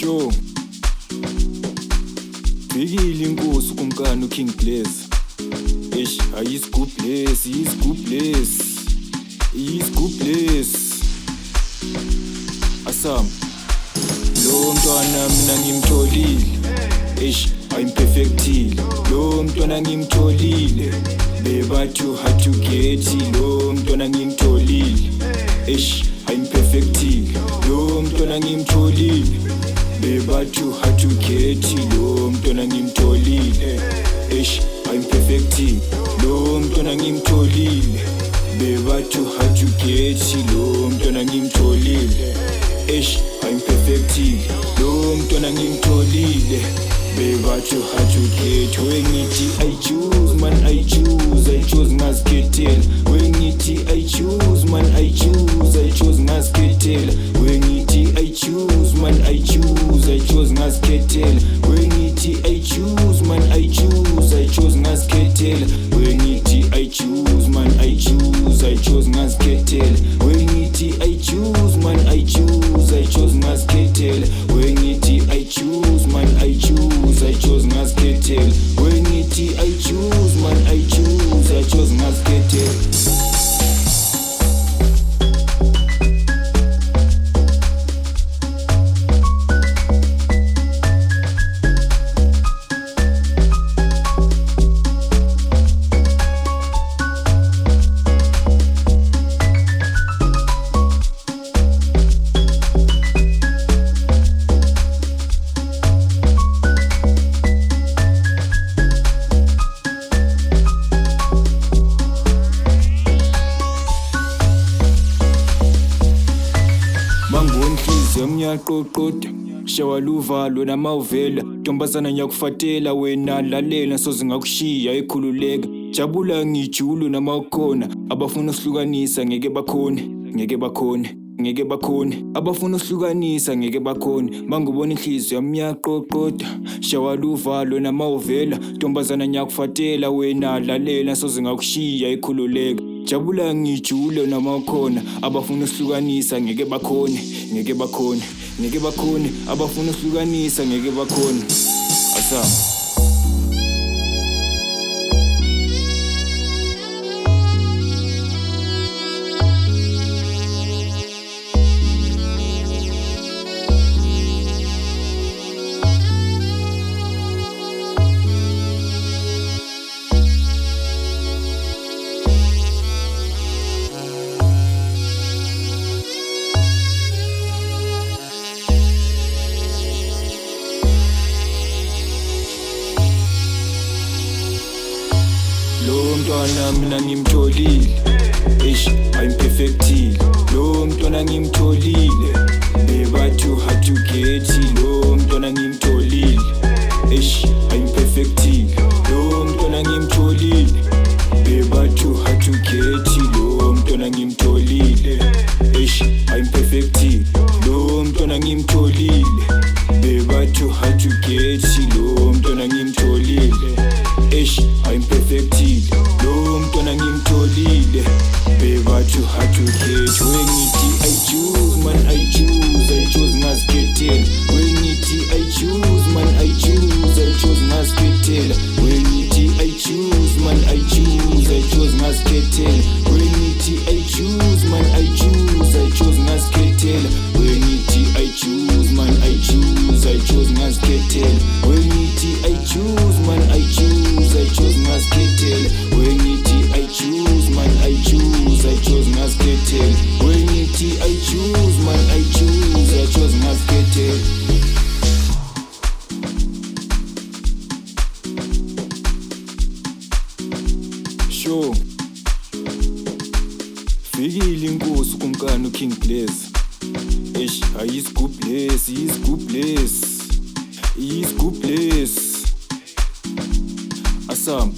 Sure. Fikile inkosi kumkani uKing Blaze. Ayisigubless. Asam. Lo mntwana mina ngimtholile. Ayimperfectile. Lo mntwana ngimtholile. Bebathi hard to get. Lo mntwana ngimtholile. Ayimperfectile. Lo mntwana ngimtholile. Bebathi hard to get. Lo mntwana ngimtholile. Ayimperfectile. Lo mntwana ngimtholile. Bebathi hard to get. Lo mntwana ngimtholile. Ayimperfectile. Lo mntwana ngimtholile. Bebathi hard to get. Wengithi I choose man, I choose ngazikhethela. Wengithi I choose man, I choose ngazikhethela. Wengithi I choose man, I choose ngazikhethela. Wengithi I choose man, I choose ngazikhethela. Wengithi I choose man, I choose ngazikhethela. Wengithi I choose man, I choose ngazikhethela. Wengithi I choose man, I choose ngazikhethela. Wengithi I choose man, I choose ngazikhethela. Mangibonhliziyo ngiyaqoqoda shawaluvalo namawuvela ntombazana ngiyakufatela wena lalela soze ngakushiya ekhululeka jabula ngijulo namakhona abafuna usihlukanisa ngeke bakhone abafuna usihlukanisa ngeke bakhone mangibona inhliziyo yami iyaqoqoda shawaluvalo namawuvela ntombazana ngiyakufatela wena lalela soze ngakushiya ekhululeka jabula ngijulo namakhona abafuna usihlukanisa ngeke bakhone abafuna usihlukanisa ngeke bakhone asam. Lo mntwana mina ngimtholile. Ayimperfectile. Lo mntwana ngimtholile. Bebathi hard to get. Lo mntwana ngimtholile. Ayimperfectile. Lo mntwana ngimtholile. Bebathi hard to get. Lo mntwana ngimtholile. Ayimperfectile. Lo mntwana ngimtholile. Bebathi hard to get. Lo mntwana ngimtholile. Ayimperfectile. Lo mntwana ngimtholile. Bebathi hard to get. Wengithi I choose man, I choose ngazikhethela. Wengithi I choose man, I choose ngazikhethela. Wengithi I choose man, I choose ngazikhethela. Wengithi I choose man, I choose ngazikhethela. Wengithi I choose man, I choose ngazikhethela. Wengithi I choose man, I choose ngazikhethela. Wengithi I choose man, I choose ngazikhethela. Wengithi I choose man, I choose ngazikhethela. Sure. Fikile inkosi kumkani uKing Blaze. Ayisigubless. Asam.